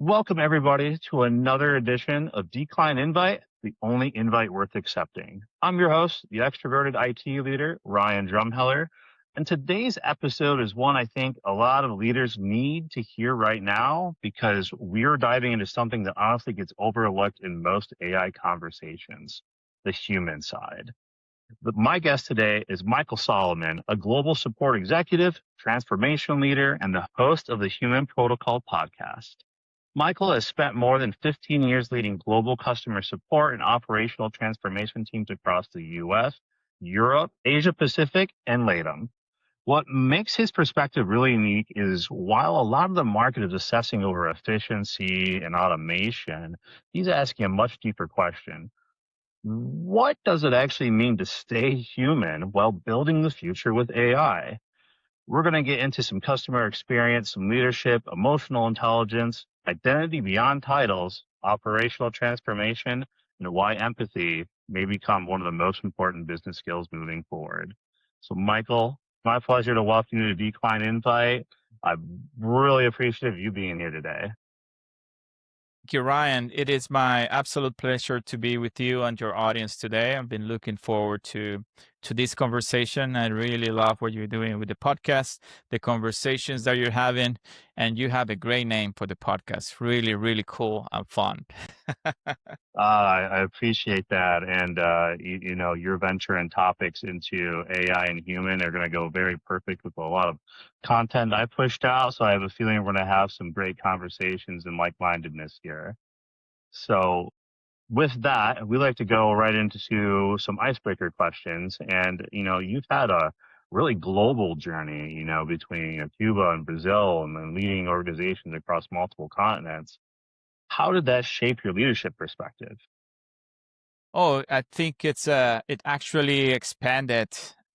Welcome, everybody, to another edition of Decline Invite, the only invite worth accepting. I'm your host, the extroverted IT leader, Ryan Drumheller, and today's episode is one I think a lot of leaders need to hear right now because we're diving into something that honestly gets overlooked in most AI conversations, the human side. My guest today is Mykel Saloman, a global support executive, transformation leader, and the host of the Human Protocol podcast. Mykel has spent more than 15 years leading global customer support and operational transformation teams across the US, Europe, Asia Pacific, and LATAM. What makes his perspective really unique is while a lot of the market is assessing over efficiency and automation, he's asking a much deeper question. What does it actually mean to stay human while building the future with AI? We're going to get into some customer experience, some leadership, emotional intelligence, identity beyond titles, operational transformation, and why empathy may become one of the most important business skills moving forward. So, Mykel, my pleasure to welcome you to Decline Invite. I'm really appreciative of you being here today. Thank you, Ryan. It is my absolute pleasure to be with you and your audience today. I've been looking forward to this conversation. I really love what you're doing with the podcast, the conversations that you're having, and you have a great name for the podcast. Really, really cool and fun. I appreciate that. And, your venture and topics into AI and human are going to go very perfect with a lot of content I pushed out. So I have a feeling we're going to have some great conversations and like-mindedness here. So with that, we like to go right into some icebreaker questions. And, you've had a really global journey, between Cuba and Brazil and then leading organizations across multiple continents. How did that shape your leadership perspective? Oh, I think it actually expanded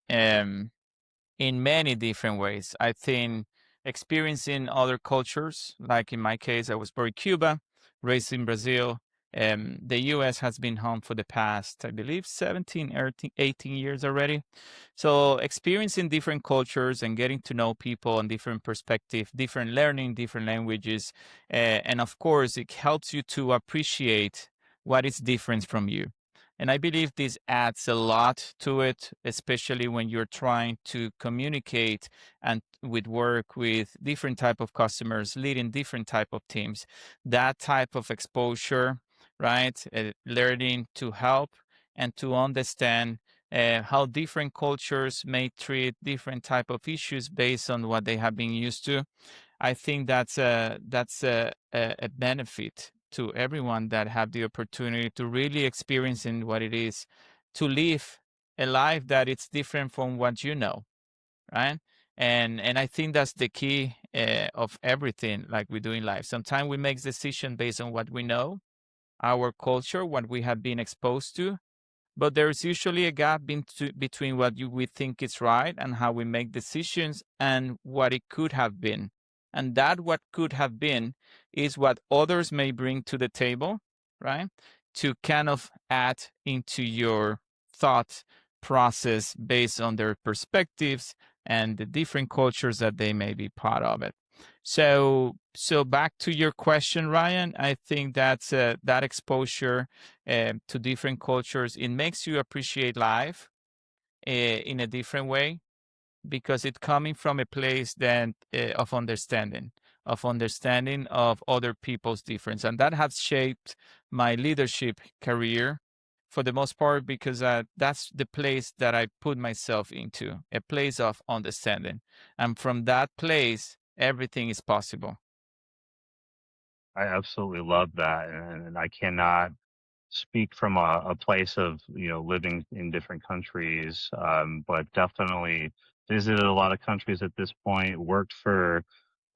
um, in many different ways. I think experiencing other cultures, like in my case, I was born in Cuba, raised in Brazil. The US has been home for the past, I believe, 17, 18 years already. So experiencing different cultures and getting to know people and different perspectives, different learning, different languages. And of course, it helps you to appreciate what is different from you. And I believe this adds a lot to it, especially when you're trying to communicate and with work with different type of customers, leading different type of teams. That type of exposure, right? Learning to help and to understand how different cultures may treat different type of issues based on what they have been used to. I think that's a benefit to everyone that have the opportunity to really experiencing what it is to live a life that it's different from what you know, right? And I think that's the key of everything like we do in life. Sometimes we make decisions based on what we know, our culture, what we have been exposed to, but there's usually a gap between what we think is right and how we make decisions and what it could have been. And that what could have been is what others may bring to the table, right? To kind of add into your thought process based on their perspectives and the different cultures that they may be part of it. So back to your question, Ryan, I think that's that exposure to different cultures, it makes you appreciate life in a different way because it's coming from a place then of understanding of other people's difference, and that has shaped my leadership career for the most part because that's the place that I put myself into, a place of understanding, and from that place everything is possible. I absolutely love that. And I cannot speak from a place of, living in different countries, but definitely visited a lot of countries at this point, worked for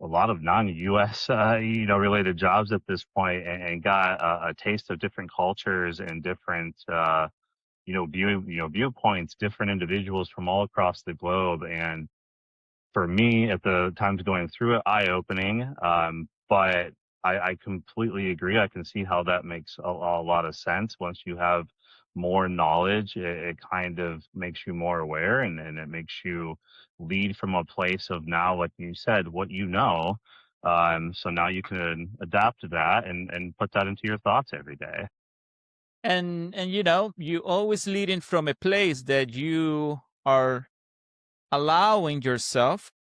a lot of non-US, related jobs at this point and got a taste of different cultures and different, viewpoints, different individuals from all across the globe. And for me at the times going through it, eye-opening. But I completely agree. I can see how that makes a lot of sense. Once you have more knowledge, it kind of makes you more aware and it makes you lead from a place of now, like you said, what you know, So now you can adapt to that and put that into your thoughts every day. And you always leading from a place that you are allowing yourself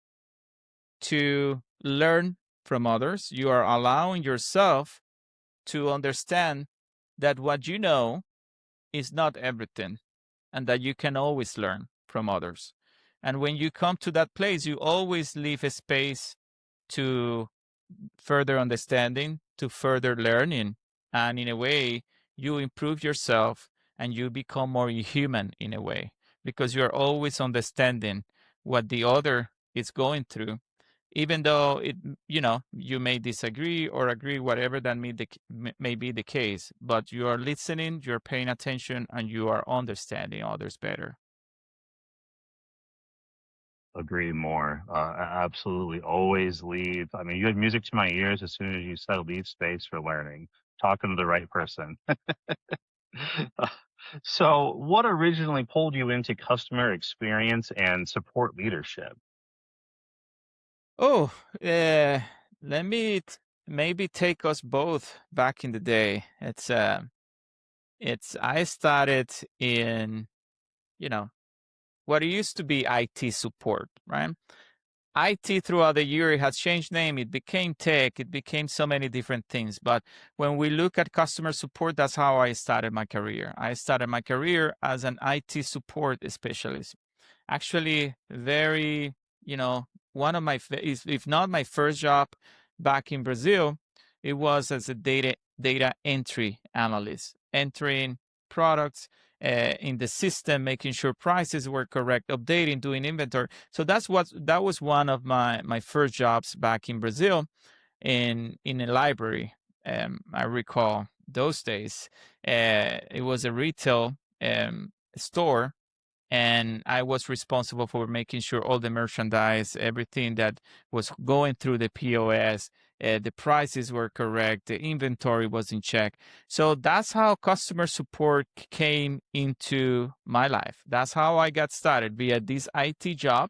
to learn from others. You are allowing yourself to understand that what you know is not everything and that you can always learn from others. And when you come to that place, you always leave a space to further understanding, to further learning. And in a way, you improve yourself and you become more human in a way because you're always understanding what the other is going through, even though you may disagree or agree, whatever that may be the case, but you are listening, you're paying attention, and you are understanding others better. Agree more. Absolutely. Always leave. I mean, you had music to my ears as soon as you said leave space for learning, talking to the right person. So, what originally pulled you into customer experience and support leadership? Oh, let me maybe take us both back in the day. It's I started in, you know, what used to be IT support, right? IT throughout the year it has changed name. It became tech. It became so many different things. But when we look at customer support, that's how I started my career. I started my career as an IT support specialist. Actually, very, you know, one of my, if not my first job back in Brazil, it was as a data entry analyst, entering products in the system, making sure prices were correct, updating, doing inventory. So that was one of my first jobs back in Brazil in a library. I recall those days. It was a retail store, and I was responsible for making sure all the merchandise, everything that was going through the POS, the prices were correct, the inventory was in check. So that's how customer support came into my life. That's how I got started via this IT job,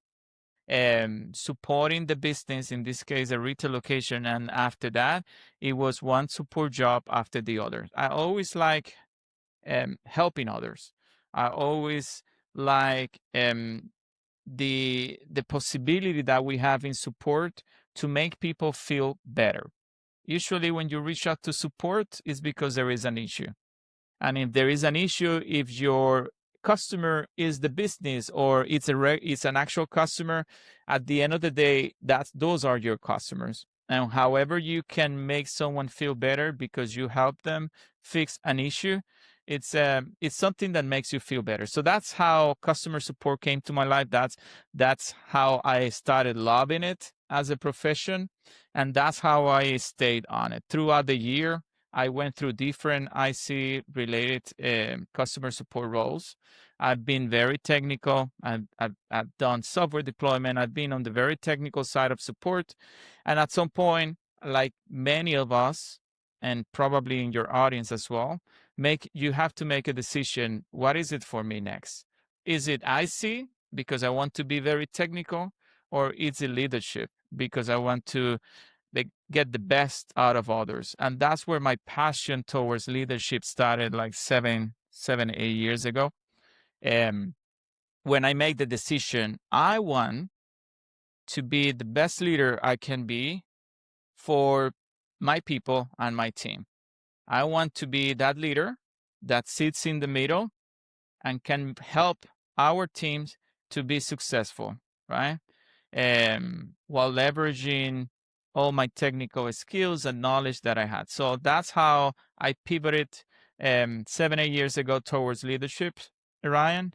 supporting the business, in this case, a retail location. And after that, it was one support job after the other. I always like helping others. I always like the possibility that we have in support to make people feel better. Usually, when you reach out to support, is because there is an issue. And if there is an issue, if your customer is the business or it's an actual customer, at the end of the day, those are your customers. And however you can make someone feel better because you help them fix an issue, it's something that makes you feel better. So that's how customer support came to my life. That's how I started loving it as a profession, and that's how I stayed on it throughout the year. I went through different IC related customer support roles. I've been very technical. I've done software deployment. I've been on the very technical side of support. And at some point, like many of us, and probably in your audience as well, you have to make a decision. What is it for me next? Is it IC because I want to be very technical, or is it leadership because I want to get the best out of others? And that's where my passion towards leadership started, like 8 years ago. Um, when I made the decision, I want to be the best leader I can be for my people and my team. I want to be that leader that sits in the middle and can help our teams to be successful, right? While leveraging all my technical skills and knowledge that I had. So that's how I pivoted 8 years ago towards leadership, Ryan.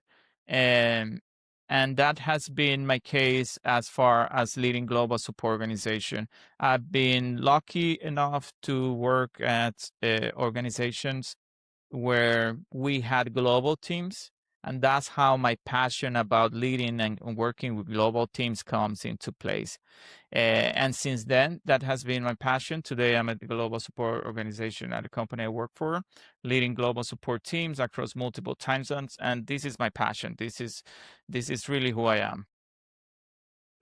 Um, and that has been my case as far as leading global support organization. I've been lucky enough to work at organizations where we had global teams. And that's how my passion about leading and working with global teams comes into place. And since then, that has been my passion. Today, I'm at the global support organization at the company I work for, leading global support teams across multiple time zones. And this is my passion. This is really who I am.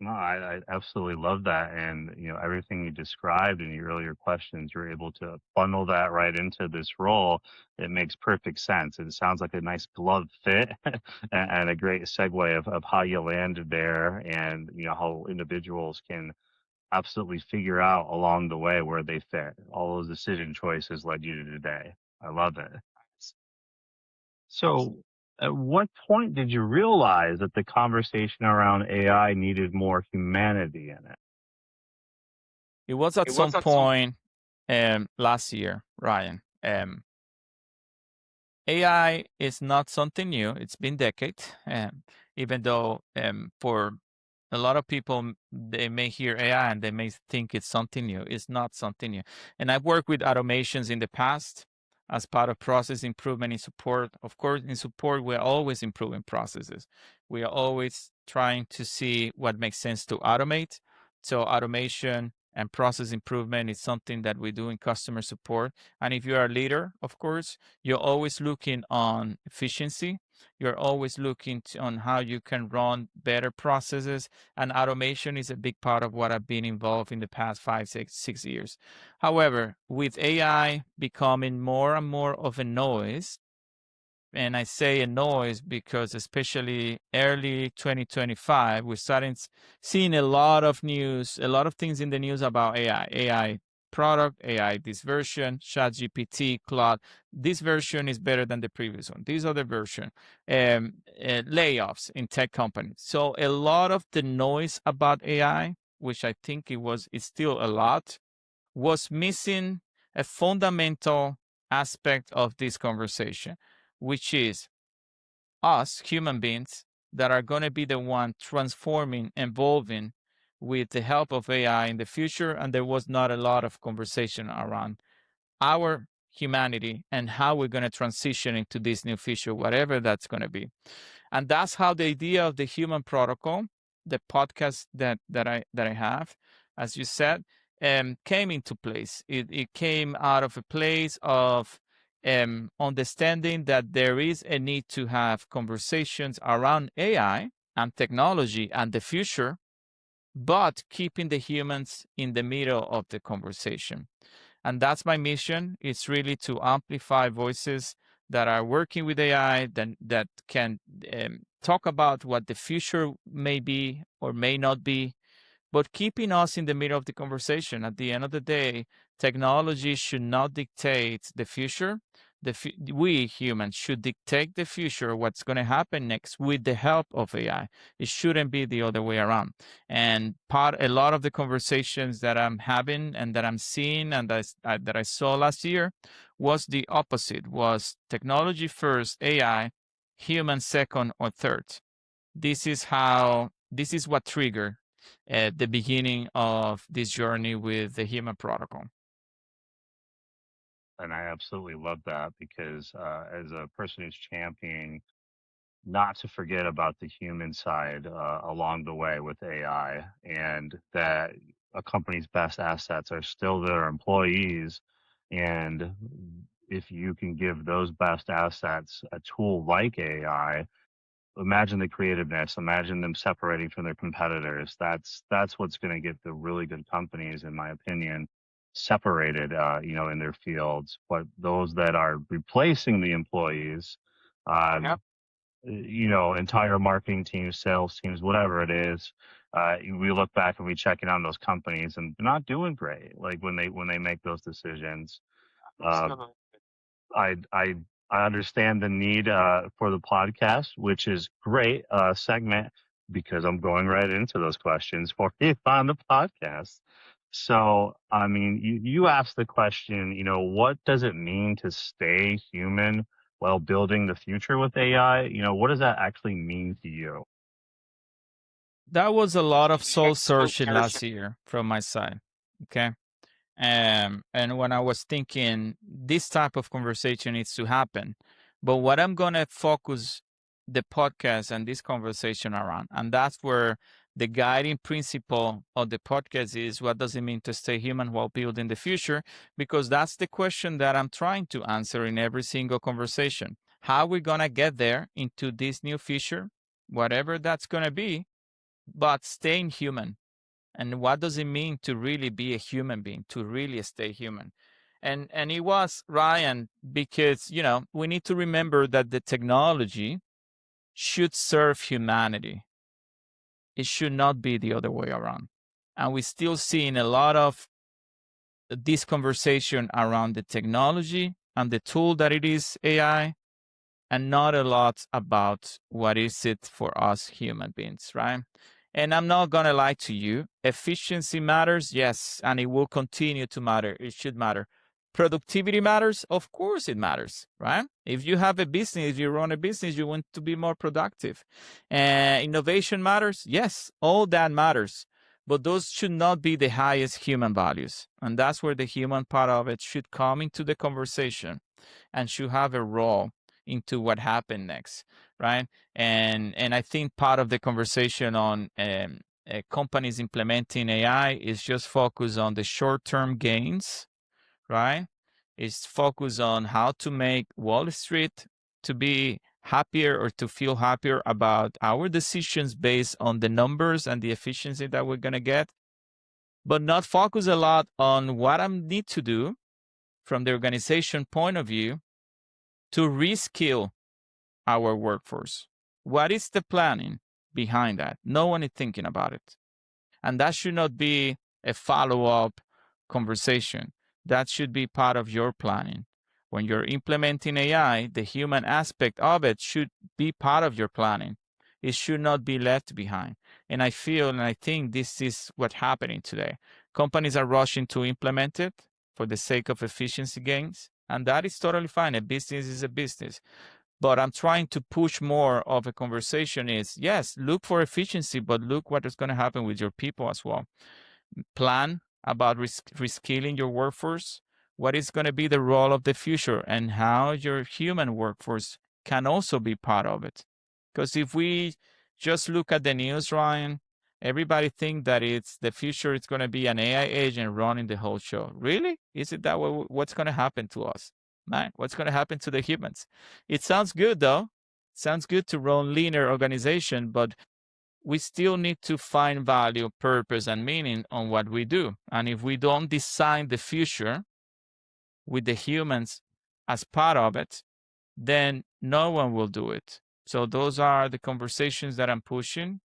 No, I absolutely love that. And, everything you described in your earlier questions, you're able to funnel that right into this role. It makes perfect sense. It sounds like a nice glove fit and a great segue of how you landed there and, how individuals can absolutely figure out along the way where they fit. All those decision choices led you to today. I love it. So, at what point did you realize that the conversation around AI needed more humanity in it? It was at some point last year, Ryan. AI is not something new. It's been decades, even though for a lot of people, they may hear AI and they may think it's something new. It's not something new. And I've worked with automations in the past as part of process improvement in support. Of course, in support, we're always improving processes. We are always trying to see what makes sense to automate. So automation and process improvement is something that we do in customer support. And if you're a leader, of course, you're always looking on efficiency. You're always looking on how you can run better processes, and automation is a big part of what I've been involved in the past 5, 6 years. However, with AI becoming more and more of a noise, and I say a noise because especially early 2025, we're starting seeing a lot of news, a lot of things in the news about AI product, AI this version, ChatGPT, Claude. This version is better than the previous one. This other version, layoffs in tech companies. So a lot of the noise about AI, which I think it's still a lot, was missing a fundamental aspect of this conversation, which is us human beings that are going to be the one transforming, evolving with the help of AI in the future. And there was not a lot of conversation around our humanity and how we're going to transition into this new future, whatever that's going to be. And that's how the idea of the human protocol, the podcast that I have, as you said, came into place. It came out of a place of understanding that there is a need to have conversations around AI and technology and the future, but keeping the humans in the middle of the conversation. And that's my mission. It's really to amplify voices that are working with AI that can talk about what the future may be or may not be, but keeping us in the middle of the conversation. At the end of the day, technology should not dictate the future. We humans should dictate the future, what's going to happen next with the help of AI. It shouldn't be the other way around. And a lot of the conversations that I'm having and that I'm seeing and that I saw last year was the opposite, was technology first, AI, human second or third. This is what triggered at the beginning of this journey with the human protocol. And I absolutely love that because as a person who's championing not to forget about the human side along the way with AI, and that a company's best assets are still their employees. And if you can give those best assets a tool like AI, imagine the creativeness, imagine them separating from their competitors. That's what's going to get the really good companies, in my opinion, separated, in their fields. But those that are replacing the employees, um, entire marketing teams, sales teams, whatever it is, we look back and we check in on those companies and they're not doing great. Like when they make those decisions. Uh, I I I understand the need for the podcast, which is great segment because I'm going right into those questions for you on the podcast. So, I mean, you asked the question, what does it mean to stay human while building the future with AI? What does that actually mean to you? That was a lot of soul searching last year from my side. Okay. And when I was thinking this type of conversation needs to happen, but what I'm going to focus the podcast and this conversation around, and that's where the guiding principle of the podcast is, what does it mean to stay human while building the future? Because that's the question that I'm trying to answer in every single conversation. How are we going to get there into this new future, whatever that's going to be? but staying human. And what does it mean to really be a human being, to really stay human? And it was, Ryan, because we need to remember that the technology should serve humanity. It should not be the other way around. And we're still seeing a lot of this conversation around the technology and the tool that it is, AI, and not a lot about what is it for us human beings, right? And I'm not going to lie to you. Efficiency matters, yes, and it will continue to matter. It should matter. Productivity matters, of course it matters, right? If you have a business, if you run a business, you want to be more productive. Innovation matters, yes, all that matters. But those should not be the highest human values. And that's where the human part of it should come into the conversation and should have a role into what happened next, right? And I think part of the conversation on companies implementing AI is just focus on the short-term gains, right? It's focus on how to make Wall Street to be happier or to feel happier about our decisions based on the numbers and the efficiency that we're going to get, but not focus a lot on what I need to do from the organization point of view to reskill our workforce. What is the planning behind that? No one is thinking about it. And that should not be a follow up conversation. That should be part of your planning. When you're implementing AI, the human aspect of it should be part of your planning. It should not be left behind. And I feel and I think this is what's happening today. Companies are rushing to implement it for the sake of efficiency gains. And that is totally fine. A business is a business. But I'm trying to push more of a conversation is, yes, look for efficiency, but look what is going to happen with your people as well. Plan about reskilling your workforce. What is going to be the role of the future and how your human workforce can also be part of it. Because if we just look at the news, Ryan, everybody think that it's the future. It's going to be an AI agent running the whole show. Really? Is it that way? What's going to happen to us? Man, what's going to happen to the humans? It sounds good though. Sounds good to run linear organization, but we still need to find value, purpose, and meaning on what we do. And if we don't design the future with the humans as part of it, then no one will do it. So those are the conversations that I'm pushing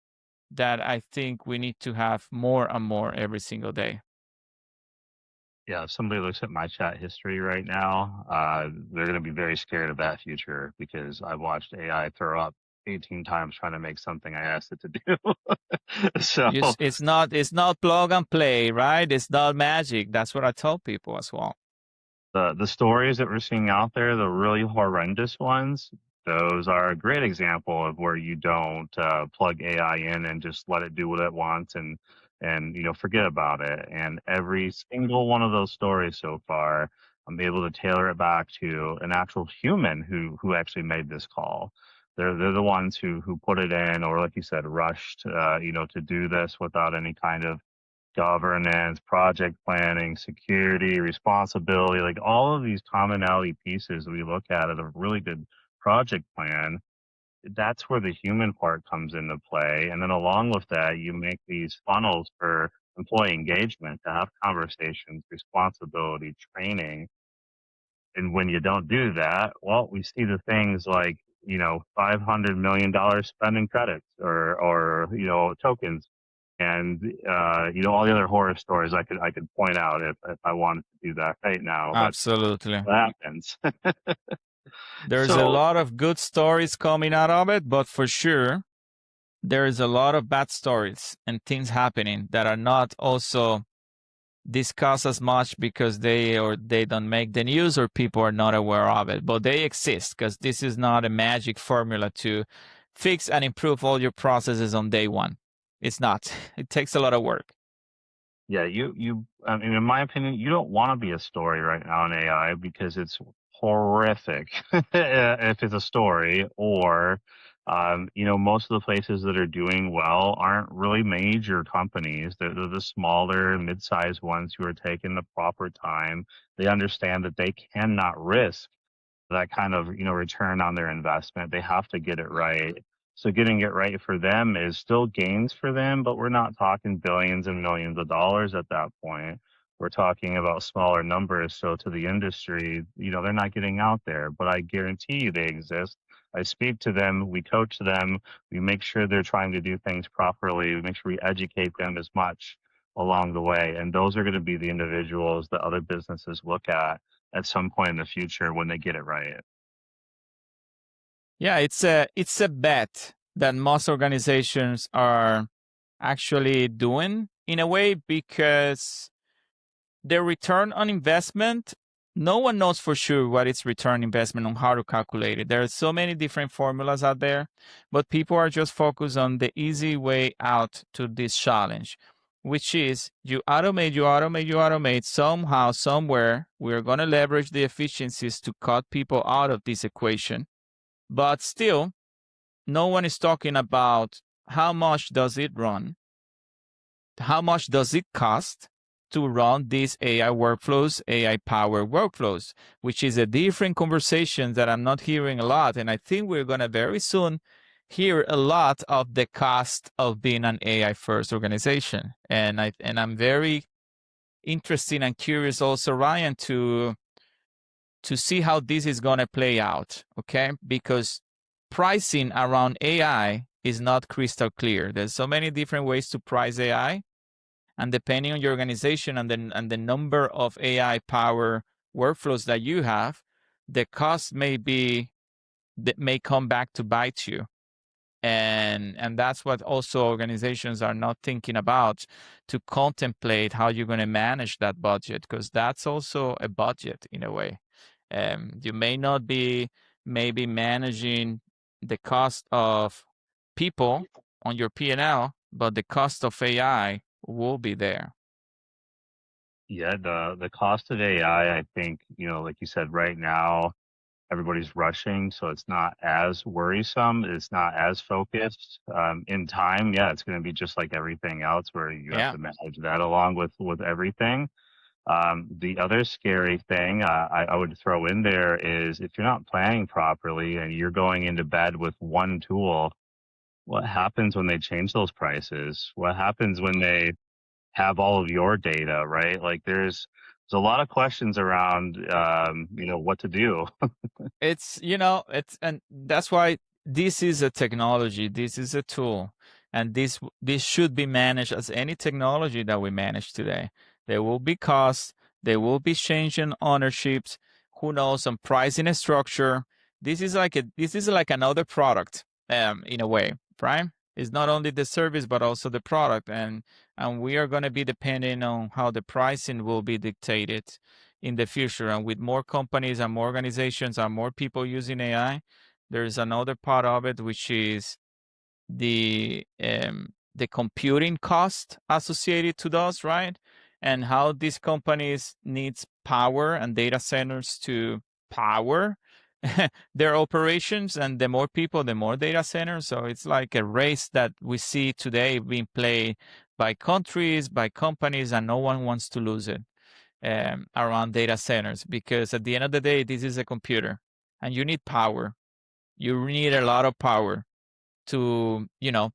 that I think we need to have more and more every single day. Yeah, if somebody looks at my chat history right now, they're going to be very scared of that future because I watched AI throw up 18 times trying to make something I asked it to do. So It's not plug and play, right? It's not magic. That's what I tell people as well. the stories that we're seeing out there, the really horrendous ones, those are a great example of where you don't plug AI in and just let it do what it wants and forget about it. And every single one of those stories so far, I'm able to tailor it back to an actual human who actually made this call. They're the ones who put it in, or like you said, rushed to do this without any kind of governance, project planning, security, responsibility, like all of these commonality pieces we look at a really good project plan. That's where the human part comes into play. And then along with that, you make these funnels for employee engagement to have conversations, responsibility, training. And when you don't do that, well, we see the things like, $500 million spending credits or tokens and all the other horror stories I could point out if I wanted to do that right now, but Absolutely. what happens? There's a So lot of good stories coming out of it, but for sure, there is a lot of bad stories and things happening that are not also discussed as much because they don't make the news or people are not aware of it. But they exist because this is not a magic formula to fix and improve all your processes on day one. It's not. It takes a lot of work. yeah, I mean, in my opinion, you don't want to be a story right now in AI because it's horrific if it's a story, or most of the places that are doing well aren't really major companies. They're the smaller, mid-sized ones who are taking the proper time. They understand that they cannot risk that kind of return on their investment. They have to get it right. So getting it right for them is still gains for them, but we're not talking billions and millions of dollars at that point. We're talking about smaller numbers. So to the industry, they're not getting out there, but I guarantee you they exist. I speak to them, we coach them, we make sure they're trying to do things properly, we make sure we educate them as much along the way. And those are going to be the individuals that other businesses look at some point in the future when they get it right. Yeah, it's a bet that most organizations are actually doing in a way, because the return on investment, no one knows for sure what is return investment on how to calculate it. There are so many different formulas out there, but people are just focused on the easy way out to this challenge, which is you automate, you automate, you automate. Somehow, somewhere, we're going to leverage the efficiencies to cut people out of this equation. But still, no one is talking about how much does it run, how much does it cost to run these AI workflows, AI powered workflows, which is a different conversation that I'm not hearing a lot. And I think we're going to very soon hear a lot of the cost of being an AI first organization. And I'm very interested and curious also, Ryan, to see how this is going to play out, okay? Because pricing around AI is not crystal clear. There's so many different ways to price AI, and depending on your organization and the number of AI power workflows that you have, the cost may come back to bite you. And that's what also organizations are not thinking about, to contemplate how you're going to manage that budget, because that's also a budget in a way. You may not be maybe managing the cost of people on your P&L, but the cost of AI will be there. Yeah, the cost of AI, I think, like you said, right now everybody's rushing, so it's not as worrisome. It's not as focused. In time, yeah, it's going to be just like everything else, where you have Yeah. to manage that along with everything. The other scary thing I would throw in there is if you're not planning properly and you're going into bed with one tool, what happens when they change those prices? What happens when they have all of your data, right? Like there's a lot of questions around, what to do. And that's why this is a technology, this is a tool, and this should be managed as any technology that we manage today. There will be costs, there will be change in ownerships, who knows, some pricing and structure. This is like another product, in a way, right? It's not only the service but also the product, and we are going to be depending on how the pricing will be dictated in the future. And with more companies and more organizations and more people using AI, there's another part of it, which is the computing cost associated to those, right? And how these companies needs power and data centers to power their operations. And the more people, the more data centers. So it's like a race that we see today being played by countries, by companies, and no one wants to lose it, around data centers, because at the end of the day, this is a computer and you need power. You need a lot of power to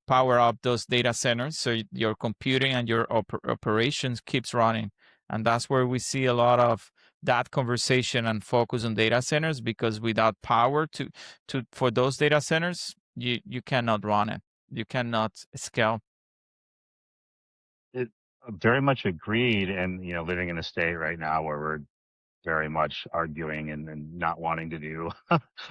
power up those data centers so your computing and your operations keeps running. And that's where we see a lot of that conversation and focus on data centers, because without power for those data centers, you cannot run it, you cannot scale. It very much agreed. And, living in a state right now where we're very much arguing and not wanting to do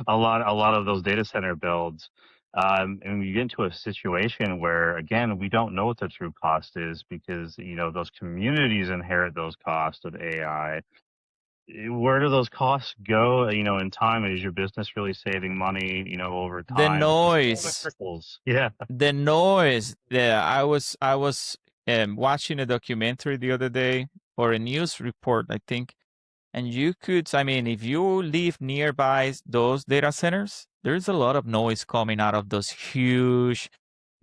a lot of those data center builds. And we get into a situation where, again, we don't know what the true cost is because, those communities inherit those costs of AI. Where do those costs go, in time? Is your business really saving money, over The time? It's just all the noise trickles. Yeah. the noise yeah, I was watching a documentary the other day, or a news report, I think. And if you live nearby those data centers, there's a lot of noise coming out of those huge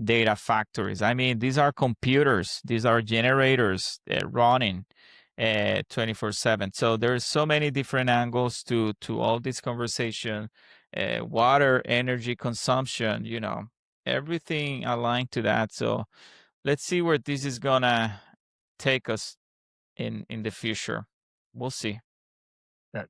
data factories. These are computers, these are generators, running 24/7. So there's so many different angles to all this conversation. Water, energy consumption, everything aligned to that. So let's see where this is gonna take us in the future. We'll see. That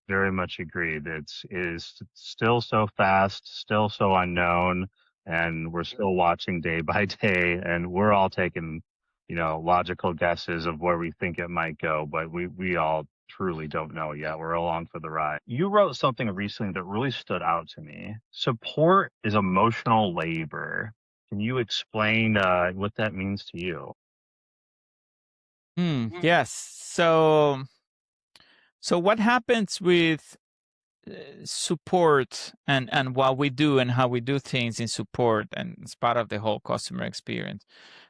very much agreed. It is still so fast, still so unknown, and we're still watching day by day, and we're all taking, logical guesses of where we think it might go, but we all truly don't know yet. We're along for the ride. You wrote something recently that really stood out to me. Support is emotional labor. Can you explain what that means to you? Yes. So what happens with support and what we do and how we do things in support, and it's part of the whole customer experience,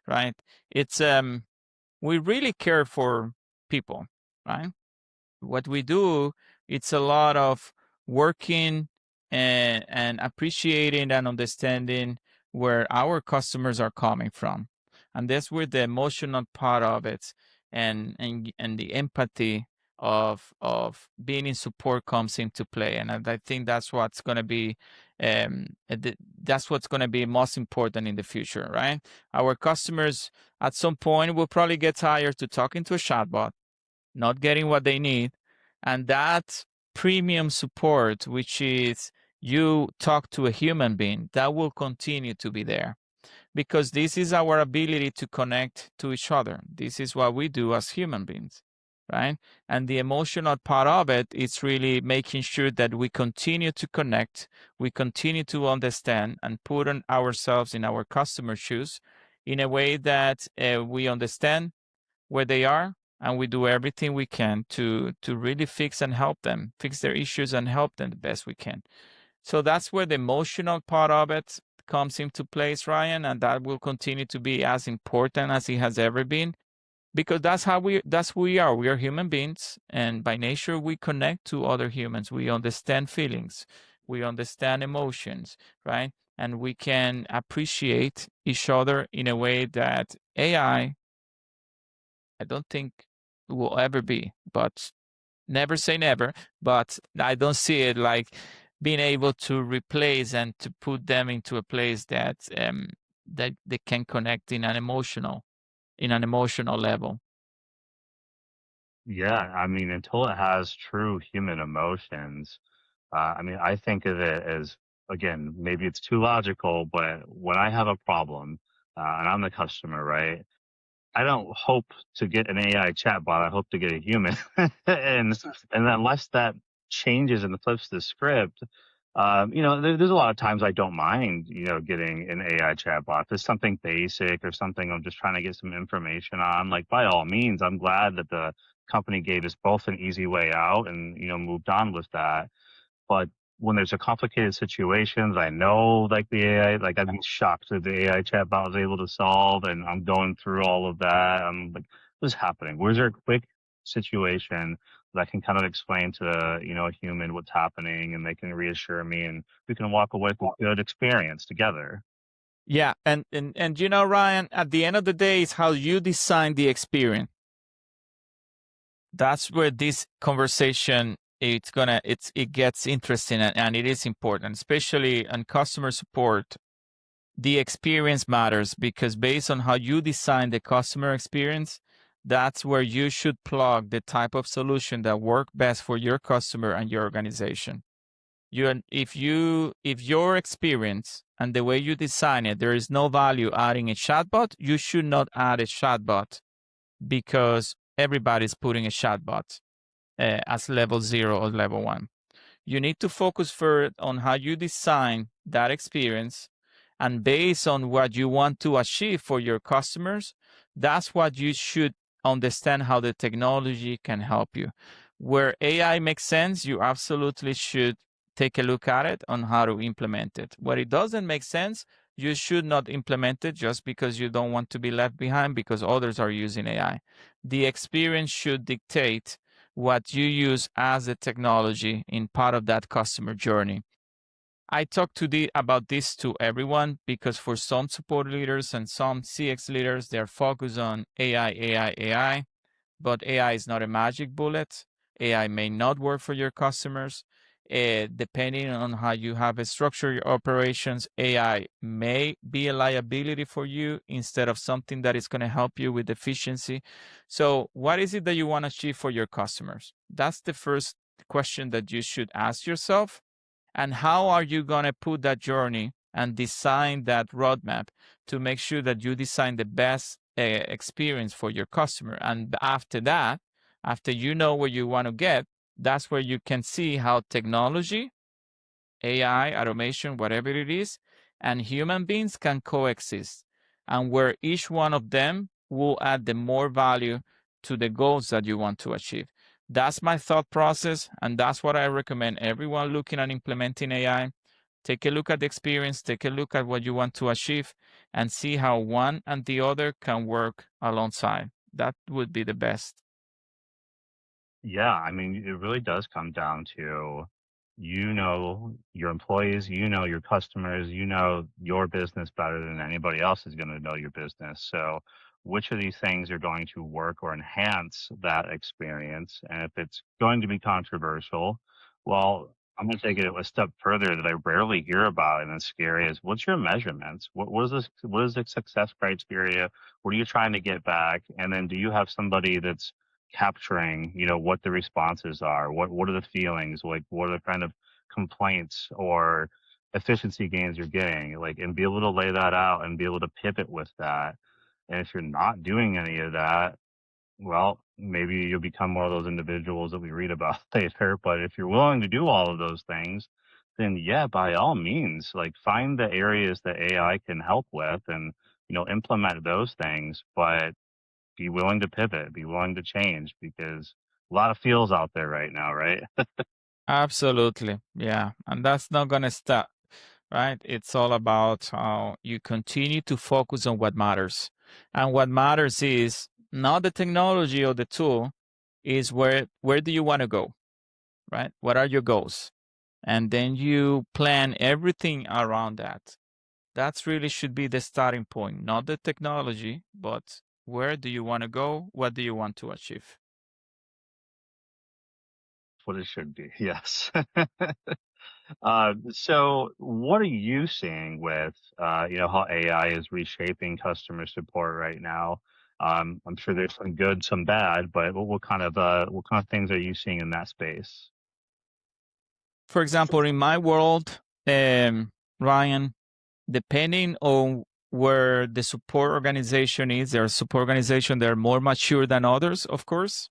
right? It's we really care for people, right? What we do, it's a lot of working and appreciating and understanding where our customers are coming from, and that's where the emotional part of it and the empathy of being in support comes into play. And I think that's what's going to be that's what's going to be most important in the future, right? Our customers at some point will probably get tired to talking to a chatbot, not getting what they need. And that premium support, which is you talk to a human being, that will continue to be there because this is our ability to connect to each other. This is what we do as human beings, right? And the emotional part of it is really making sure that we continue to connect, we continue to understand and put on ourselves in our customer shoes in a way that we understand where they are, and we do everything we can to really fix and help them, fix their issues and help them the best we can. So that's where the emotional part of it comes into place, Ryan, and that will continue to be as important as it has ever been because that's who we are. We are human beings, and by nature we connect to other humans. We understand feelings, we understand emotions, right? And we can appreciate each other in a way that I don't think it will ever be, but never say never. But I don't see it like being able to replace and to put them into a place that they can connect in an emotional level. Yeah, I mean, until it has true human emotions, I mean, I think of it as, again, maybe it's too logical, but when I have a problem, and I'm the customer, right? I don't hope to get an AI chatbot. I hope to get a human. and and unless that changes and flips the script, there's a lot of times I don't mind, getting an AI chatbot. If it's something basic or something I'm just trying to get some information on, like by all means, I'm glad that the company gave us both an easy way out and, moved on with that. But when there's a complicated situations, I know like the AI, like I'd be shocked that the AI chatbot was able to solve, and I'm going through all of that. I'm like, what's happening? Where's there a quick situation that I can kind of explain to, a human what's happening, and they can reassure me, and we can walk away with a good experience together. Yeah, and Ryan, at the end of the day, it's how you design the experience. That's where this conversation it gets interesting, and it is important, especially on customer support. The experience matters because based on how you design the customer experience, that's where you should plug the type of solution that work best for your customer and your organization. If your experience and the way you design it, there is no value adding a chatbot, you should not add a chatbot because everybody's putting a chatbot as level 0 or level 1. You need to focus first on how you design that experience, and based on what you want to achieve for your customers, that's what you should understand how the technology can help you. Where AI makes sense, you absolutely should take a look at it on how to implement it. Where it doesn't make sense, you should not implement it just because you don't want to be left behind because others are using AI. The experience should dictate what you use as a technology in part of that customer journey. I talk about this to everyone because for some support leaders and some CX leaders, they're focused on AI, AI, AI, but AI is not a magic bullet. AI may not work for your customers. Depending on how you have a structure your operations, AI may be a liability for you instead of something that is going to help you with efficiency. So, what is it that you want to achieve for your customers? That's the first question that you should ask yourself. And how are you going to put that journey and design that roadmap to make sure that you design the best experience for your customer? And after that, after you know where you want to get, that's where you can see how technology, AI, automation, whatever it is, and human beings can coexist, and where each one of them will add the more value to the goals that you want to achieve. That's my thought process, and that's what I recommend everyone looking at implementing AI. Take a look at the experience, take a look at what you want to achieve, and see how one and the other can work alongside. That would be the best. Yeah, I mean, it really does come down to, your employees, your customers, your business better than anybody else is going to know your business. So, which of these things are going to work or enhance that experience? And if it's going to be controversial, well, I'm going to take it a step further that I rarely hear about, and it's scary. Is what's your measurements? What is this? What is the success criteria? What are you trying to get back? And then, do you have somebody that's capturing, what the responses are, what are the feelings, like what are the kind of complaints or efficiency gains you're getting, like, and be able to lay that out and be able to pivot with that. And if you're not doing any of that, well, maybe you'll become one of those individuals that we read about later. But if you're willing to do all of those things, then yeah, by all means, like, find the areas that AI can help with, and implement those things. But be willing to pivot, be willing to change, because a lot of feels out there right now, right? Absolutely. Yeah. And that's not going to stop, right? It's all about how you continue to focus on what matters. And what matters is not the technology or the tool, is where do you want to go, right? What are your goals? And then you plan everything around that. That's really should be the starting point, not the technology, but where do you want to go? What do you want to achieve? What it should be. Yes. So what are you seeing with, how AI is reshaping customer support right now? I'm sure there's some good, some bad, but what kind of things are you seeing in that space? For example, in my world, Ryan, depending on where the support organization is, there are support organizations that are more mature than others, of course.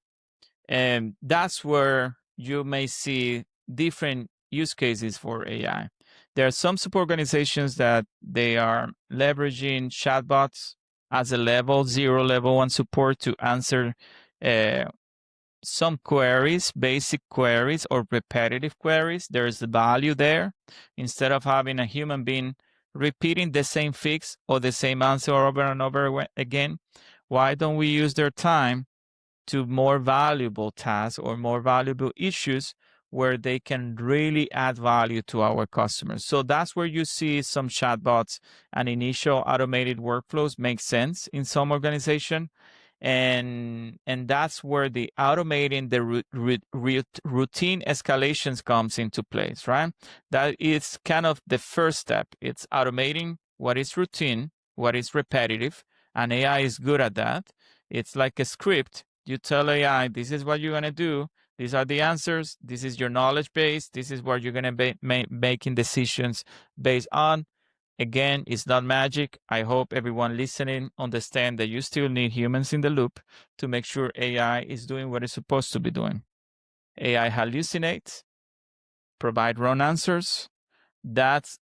And that's where you may see different use cases for AI. There are some support organizations that they are leveraging chatbots as a level zero, level one support to answer uh, some queries, basic queries or repetitive queries. There's the value there. Instead of having a human being repeating the same fix or the same answer over and over again, why don't we use their time to more valuable tasks or more valuable issues where they can really add value to our customers? So that's where you see some chatbots and initial automated workflows make sense in some organization. And that's where the automating the routine escalations comes into place, right? That is kind of the first step. It's automating what is routine, what is repetitive, and AI is good at that. It's like a script. You tell AI, this is what you're going to do. These are the answers. This is your knowledge base. This is what you're going to be making decisions based on. Again, it's not magic. I hope everyone listening understand that you still need humans in the loop to make sure AI is doing what it's supposed to be doing. AI hallucinates, provide wrong answers. That's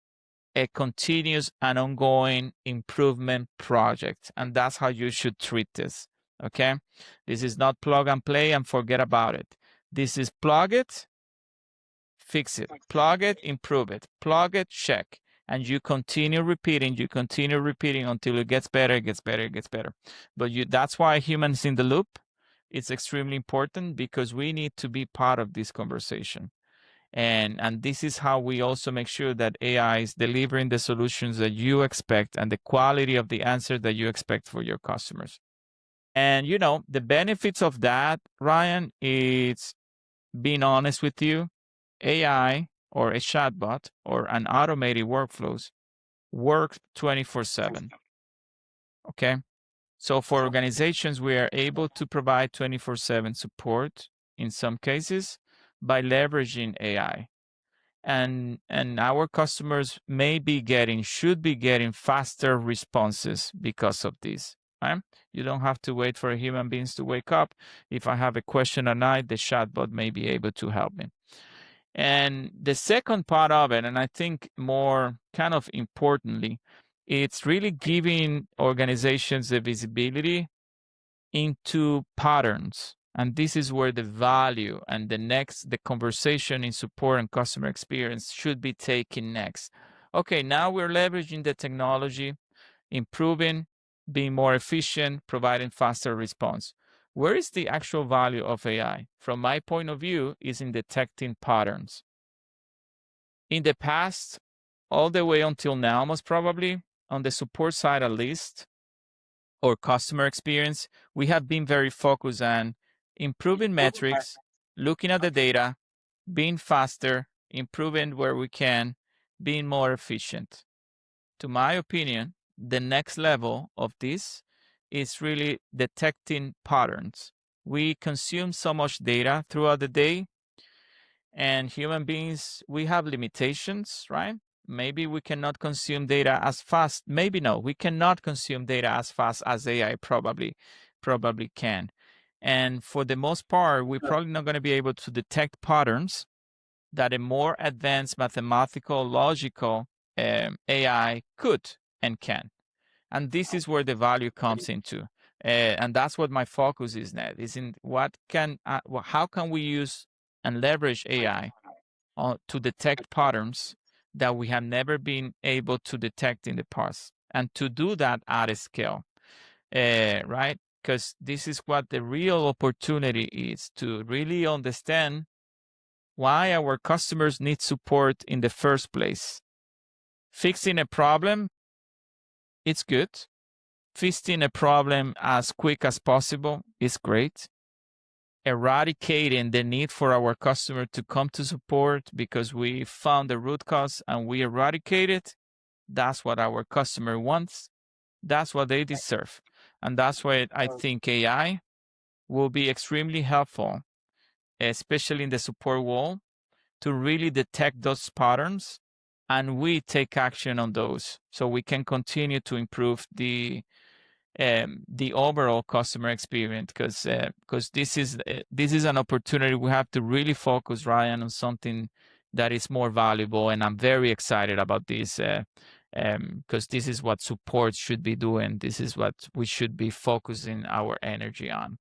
a continuous and ongoing improvement project. And that's how you should treat this. Okay. This is not plug and play and forget about it. This is plug it, fix it, plug it, improve it, plug it, check. And you continue repeating until it gets better, it gets better, it gets better. But that's why humans in the loop, it's extremely important because we need to be part of this conversation. And this is how we also make sure that AI is delivering the solutions that you expect and the quality of the answer that you expect for your customers. And the benefits of that, Ryan, is being honest with you. AI or a chatbot or an automated workflows work 24/7. Okay. So for organizations, we are able to provide 24/7 support in some cases by leveraging AI. And our customers should be getting faster responses because of this. Right? You don't have to wait for human beings to wake up. If I have a question at night, the chatbot may be able to help me. And the second part of it, and I think more kind of importantly, it's really giving organizations the visibility into patterns. And this is where the value and the conversation in support and customer experience should be taken next. Okay, now we're leveraging the technology, improving, being more efficient, providing faster response. Where is the actual value of AI? From my point of view, is in detecting patterns. In the past, all the way until now, most probably, on the support side at least, or customer experience, we have been very focused on improving metrics, looking at the data, being faster, improving where we can, being more efficient. To my opinion, the next level of this is really detecting patterns. We consume so much data throughout the day, and human beings, we have limitations, right? Maybe we cannot consume data as fast. Maybe no, we cannot consume data as fast as AI probably can. And for the most part, we're probably not going to be able to detect patterns that a more advanced mathematical, logical AI could and can. And this is where the value comes into. And that's what my focus is, Ned, is in how can we use and leverage AI to detect patterns that we have never been able to detect in the past, and to do that at a scale, right? Because this is what the real opportunity is, to really understand why our customers need support in the first place. Fixing a problem, it's good. Fixing a problem as quick as possible is great. Eradicating the need for our customer to come to support because we found the root cause and we eradicate it, that's what our customer wants. That's what they deserve. And that's why I think AI will be extremely helpful, especially in the support world, to really detect those patterns and we take action on those so we can continue to improve the overall customer experience, because this is an opportunity. We have to really focus, Ryan, on something that is more valuable, and I'm very excited about this because this is what support should be doing. This is what we should be focusing our energy on.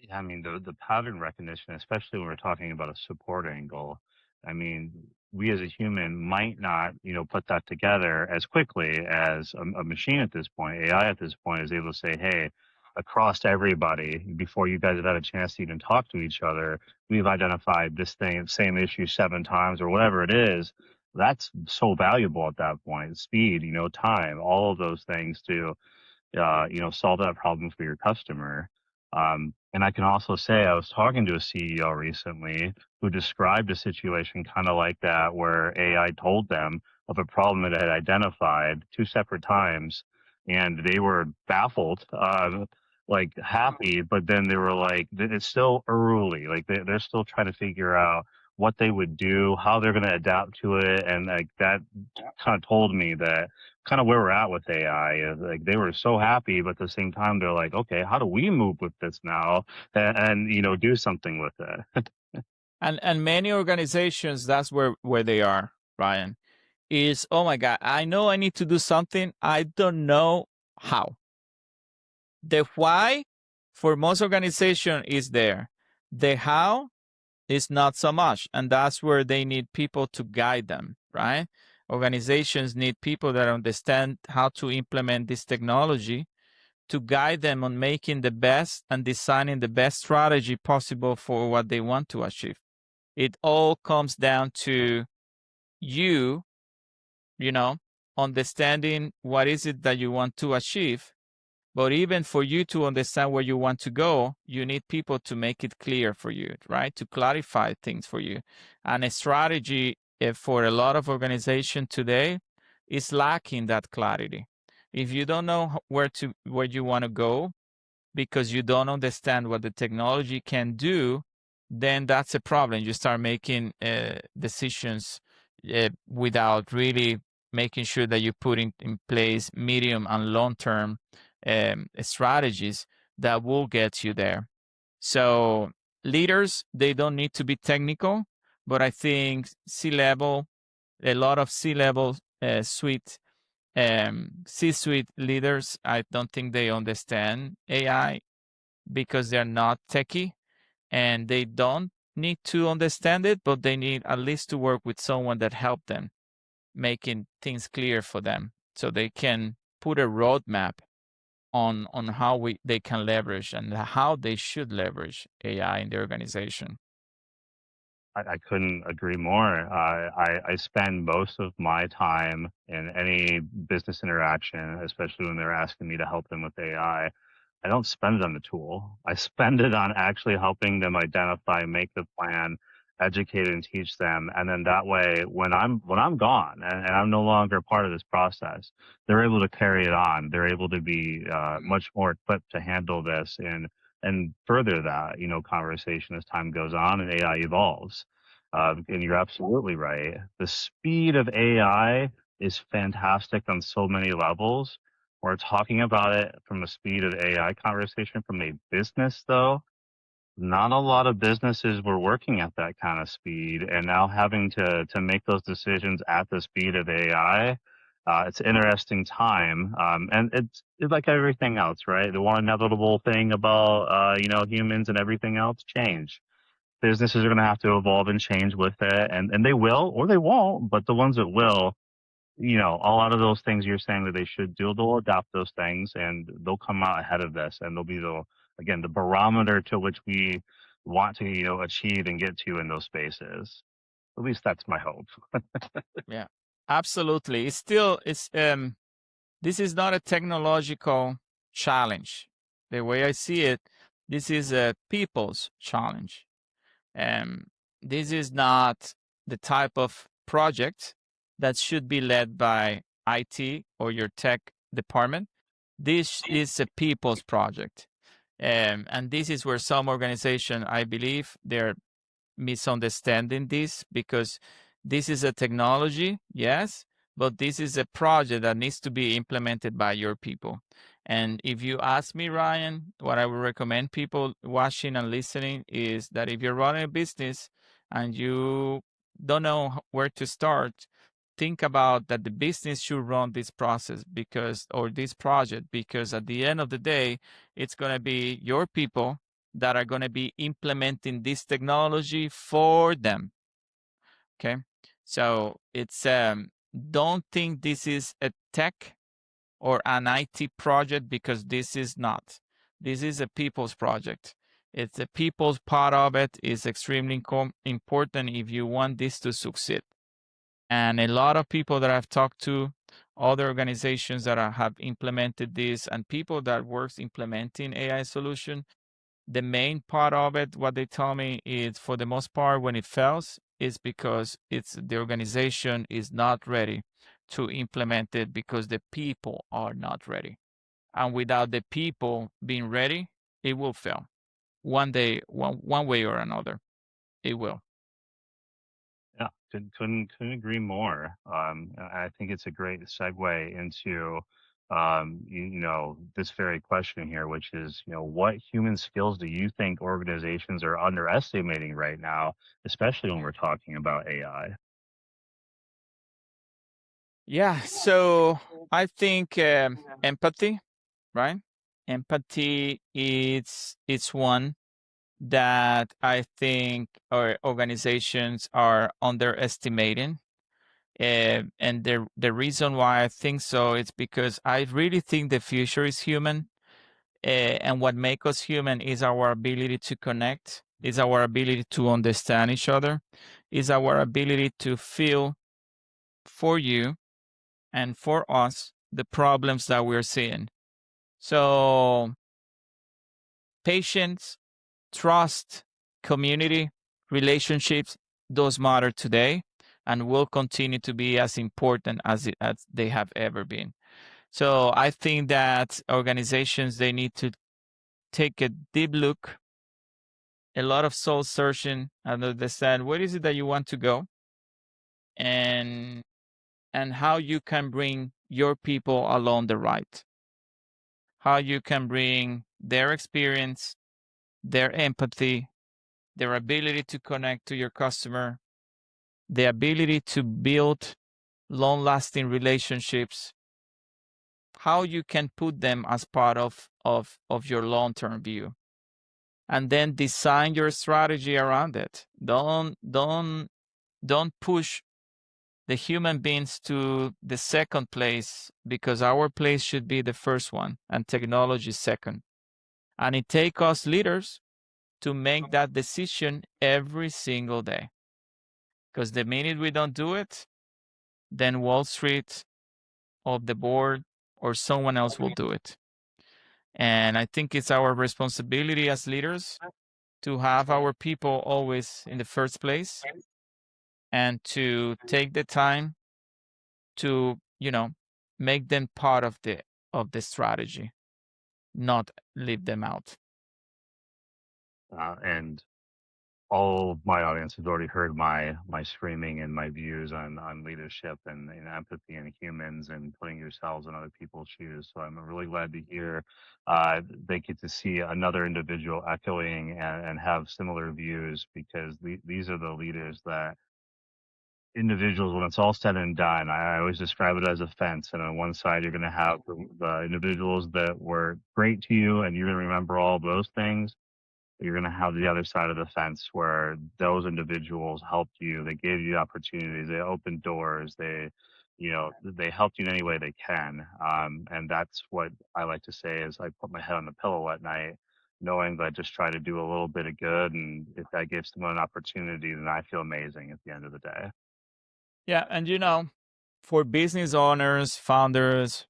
Yeah, I mean, the pattern recognition, especially when we're talking about a support angle, I mean, we as a human might not, put that together as quickly as a machine at this point. AI at this point is able to say, hey, across everybody, before you guys have had a chance to even talk to each other, we've identified this same issue 7 times or whatever it is. That's so valuable at that point. Speed, time, all of those things to solve that problem for your customer. And I can also say I was talking to a CEO recently who described a situation kind of like that, where AI told them of a problem that it had identified 2 separate times, and they were baffled, like happy, but then they were like, it's still early. Like they're still trying to figure out what they would do, how they're going to adapt to it. And like that kind of told me that kind of where we're at with AI is, like, they were so happy, but at the same time they're like, okay, how do we move with this now and do something with it? And many organizations, that's where they are, Ryan, is, oh my God, I know I need to do something, I don't know how. The why for most organization is there. The how is not so much. And that's where they need people to guide them, right? Organizations need people that understand how to implement this technology, to guide them on making the best and designing the best strategy possible for what they want to achieve. It all comes down to you, understanding what is it that you want to achieve, But even for you to understand where you want to go, you need people to make it clear for you, right? To clarify things for you. And a strategy for a lot of organizations today is lacking that clarity. If you don't know where you want to go, because you don't understand what the technology can do, then that's a problem. You start making decisions without really making sure that you put in place medium and long term strategies that will get you there. So leaders, they don't need to be technical, but I think C-level, a lot of C-level C-suite leaders, I don't think they understand AI because they're not techie and they don't need to understand it, but they need at least to work with someone that help them making things clear for them so they can put a roadmap on how they can leverage and how they should leverage AI in the organization. I couldn't agree more. I spend most of my time in any business interaction, especially when they're asking me to help them with AI. I don't spend it on the tool. I spend it on actually helping them identify, make the plan, educate and teach them. And then that way, when I'm gone and I'm no longer part of this process, they're able to carry it on. They're able to be much more equipped to handle this and further that, conversation as time goes on and AI evolves. And you're absolutely right. The speed of AI is fantastic on so many levels. We're talking about it from the speed of AI conversation from a business, though. Not a lot of businesses were working at that kind of speed, and now having to make those decisions at the speed of AI, it's an interesting time, and it's like everything else, right? The one inevitable thing about humans and everything else, change. Businesses are going to have to evolve and change with it, and they will or they won't. But the ones that will, a lot of those things you're saying that they should do, they'll adapt those things and they'll come out ahead of this, and they'll be again, the barometer to which we want to, achieve and get to in those spaces. At least that's my hope. Yeah, absolutely. It's this is not a technological challenge. The way I see it, this is a people's challenge. Um, this is not the type of project that should be led by IT or your tech department. This is a people's project. And this is where some organization, I believe, they're misunderstanding this because this is a technology, yes, but this is a project that needs to be implemented by your people. And if you ask me, Ryan, what I would recommend people watching and listening is that if you're running a business and you don't know where to start, think about that the business should run this process or this project, because at the end of the day, it's going to be your people that are going to be implementing this technology for them. Okay. So it's, don't think this is a tech or an IT project, because this is not. This is a people's project. It's a people's part of it is extremely important if you want this to succeed. And a lot of people that I've talked to, other organizations that have implemented this, and people that works implementing AI solution, the main part of it, what they tell me is, for the most part, when it fails, is because the organization is not ready to implement it because the people are not ready. And without the people being ready, it will fail. One day, one way or another, it will. Yeah, couldn't agree more. I think it's a great segue into this very question here, which is, what human skills do you think organizations are underestimating right now, especially when we're talking about AI? Yeah. So I think empathy, right? Empathy is it's one that I think our organizations are underestimating. And the reason why I think so is because I really think the future is human. And what makes us human is our ability to connect, is our ability to understand each other, is our ability to feel for you and for us the problems that we're seeing. So patience, trust, community, relationships, those matter today and will continue to be as important as they have ever been. So I think that organizations, they need to take a deep look, a lot of soul searching, and understand where is it that you want to go, and how you can bring your people along the right, how you can bring their experience, their empathy, their ability to connect to your customer, the ability to build long-lasting relationships, how you can put them as part of your long-term view, and then design your strategy around it. Don't push the human beings to the second place, because our place should be the first one and technology second. And it takes us leaders to make that decision every single day. Because the minute we don't do it, then Wall Street or the board or someone else will do it. And I think it's our responsibility as leaders to have our people always in the first place, and to take the time to, make them part of the strategy, not leave them out. And all of my audience has already heard my screaming and my views on leadership and empathy and humans and putting yourselves in other people's shoes. So I'm really glad to hear they get to see another individual echoing and have similar views, because these are the leaders that individuals, when it's all said and done, I always describe it as a fence. And on one side, you're going to have the individuals that were great to you and you're going to remember all those things. You're going to have the other side of the fence where those individuals helped you. They gave you opportunities. They opened doors. They helped you in any way they can. And that's what I like to say is I put my head on the pillow at night, knowing that I just try to do a little bit of good. And if that gives someone an opportunity, then I feel amazing at the end of the day. Yeah, and for business owners, founders,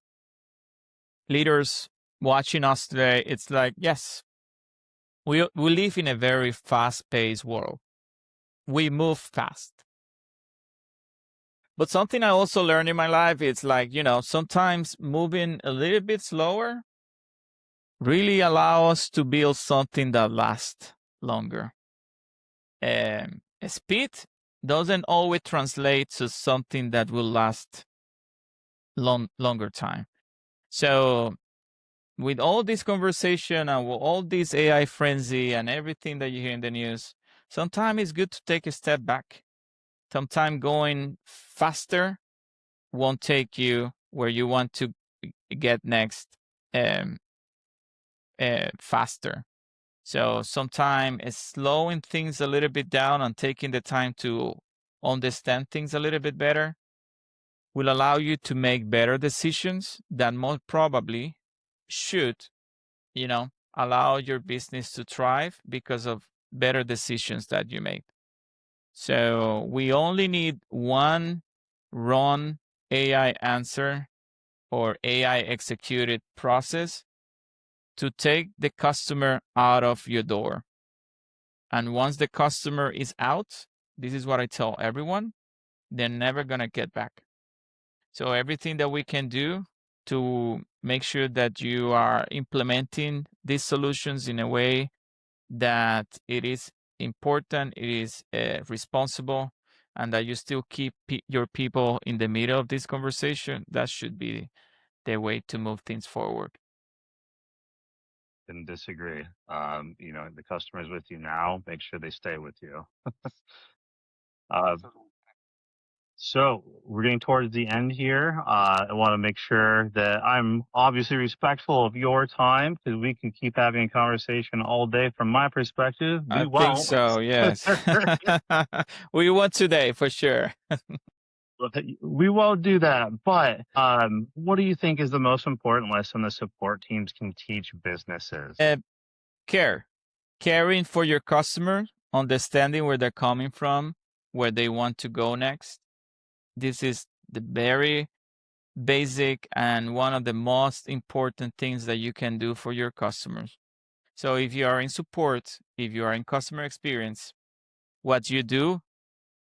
leaders watching us today, it's like, yes, we live in a very fast-paced world. We move fast. But something I also learned in my life is like, sometimes moving a little bit slower really allow us to build something that lasts longer. Speed doesn't always translate to something that will last longer time. So with all this conversation and with all this AI frenzy and everything that you hear in the news, sometimes it's good to take a step back. Sometimes going faster won't take you where you want to get next faster. So sometimes slowing things a little bit down and taking the time to understand things a little bit better will allow you to make better decisions that most probably should, allow your business to thrive because of better decisions that you made. So we only need one run AI answer or AI executed process to take the customer out of your door. And once the customer is out, this is what I tell everyone, they're never going to get back. So everything that we can do to make sure that you are implementing these solutions in a way that it is important, it is responsible, and that you still keep your people in the middle of this conversation, that should be the way to move things forward. Didn't disagree. The customer's with you now, make sure they stay with you. Uh, So we're getting towards the end here. I want to make sure that I'm obviously respectful of your time, because we can keep having a conversation all day. From my perspective, we I think won't. so, yes. We want today for sure. We won't do that. But what do you think is the most important lesson the support teams can teach businesses? Caring for your customer, understanding where they're coming from, where they want to go next. This is the very basic and one of the most important things that you can do for your customers. So if you are in support, if you are in customer experience, what you do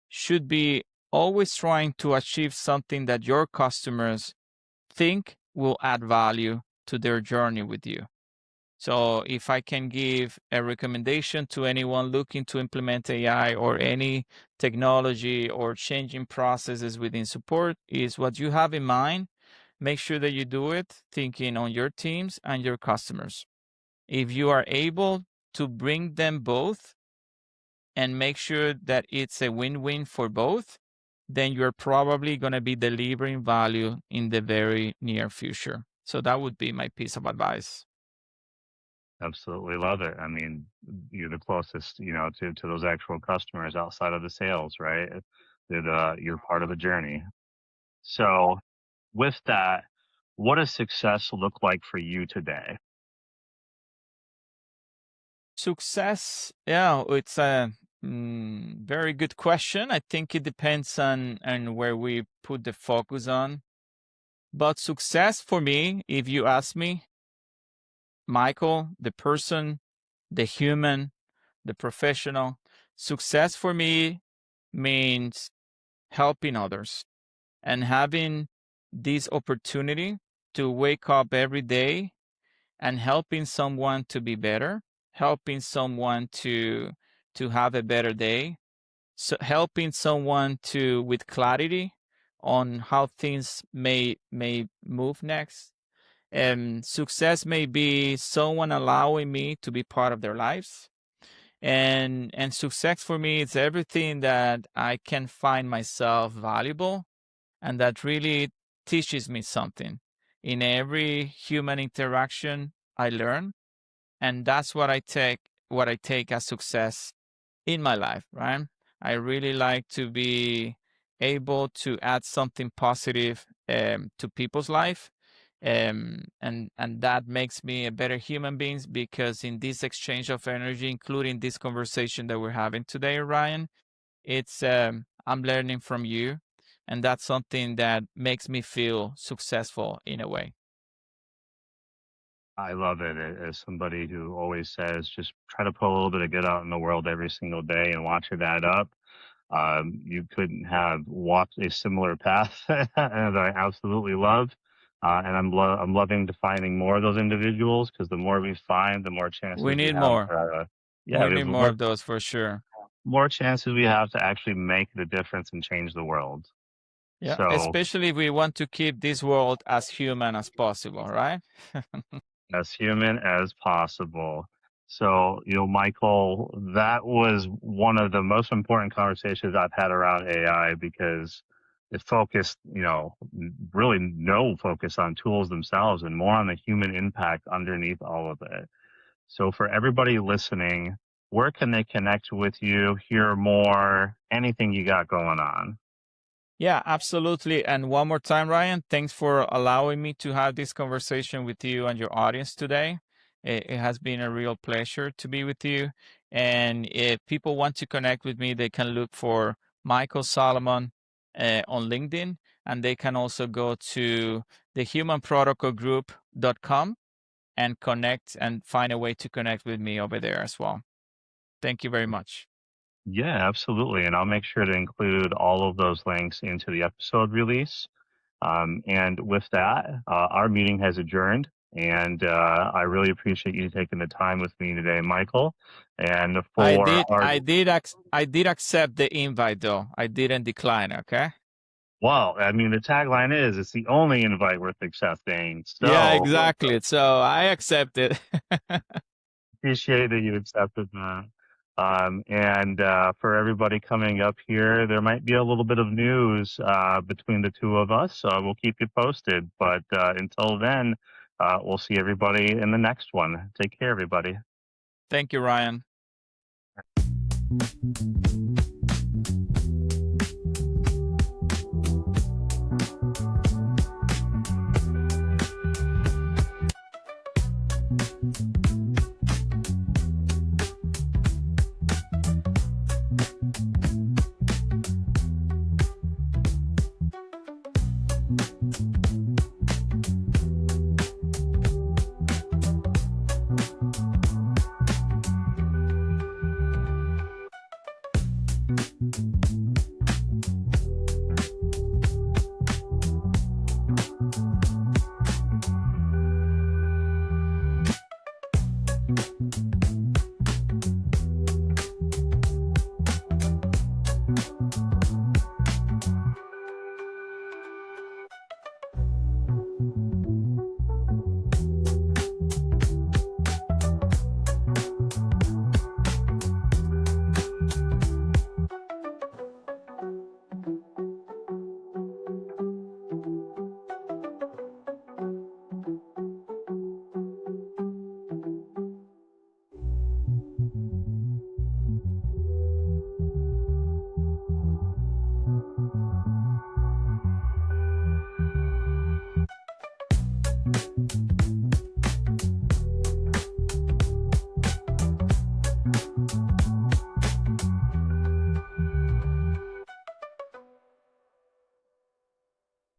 should be always trying to achieve something that your customers think will add value to their journey with you. So if I can give a recommendation to anyone looking to implement AI or any technology or changing processes within support, is what you have in mind, make sure that you do it thinking on your teams and your customers. If you are able to bring them both and make sure that it's a win-win for both, then you're probably going to be delivering value in the very near future. So that would be my piece of advice. Absolutely love it. I mean, you're the closest, to those actual customers outside of the sales, right? That you're part of the journey. So with that, what does success look like for you today? Success, yeah, it's a very good question. I think it depends on where we put the focus on. But success for me, if you ask me, Mykel, the person, the human, the professional, success for me means helping others and having this opportunity to wake up every day and helping someone to be better, helping someone to have a better day, so helping someone to with clarity on how things may move next. And success may be someone allowing me to be part of their lives. And success for me is everything that I can find myself valuable and that really teaches me something. In every human interaction, I learn, and that's what I take as success in my life, right? I really like to be able to add something positive to people's life. And that makes me a better human being because in this exchange of energy, including this conversation that we're having today, Ryan, it's I'm learning from you, and that's something that makes me feel successful in a way. I love it. As somebody who always says, just try to put a little bit of good out in the world every single day and watch it add up. You couldn't have walked a similar path as I absolutely love. And I'm loving defining more of those individuals because the more we find, the more We chances we need have. more. Yeah, We we need have more of those for sure. more chances we have to actually make the difference and change the world. Yeah, So especially if we want to keep this world as human as possible, right? as human as possible. So, Mykel, that was one of the most important conversations I've had around AI because it focused, really no focus on tools themselves and more on the human impact underneath all of it. So for everybody listening, where can they connect with you, hear more, anything you got going on? Yeah, absolutely. And one more time, Ryan, thanks for allowing me to have this conversation with you and your audience today. It has been a real pleasure to be with you. And if people want to connect with me, they can look for Mykel Salomon on LinkedIn, and they can also go to thehumanprotocolgroup.com and connect and find a way to connect with me over there as well. Thank you very much. Yeah, absolutely. And I'll make sure to include all of those links into the episode release. And with that, our meeting has adjourned. And I really appreciate you taking the time with me today, Mykel. And I for did our, I did I did accept the invite though. I didn't decline, okay? well, I mean, the tagline is it's the only invite worth accepting. Yeah, So exactly. So I accepted. appreciate that you accepted that. And for everybody coming up here, there might be a little bit of news between the two of us, so we'll keep you posted. But until then, we'll see everybody in the next one. Take care, everybody. Thank you, Ryan.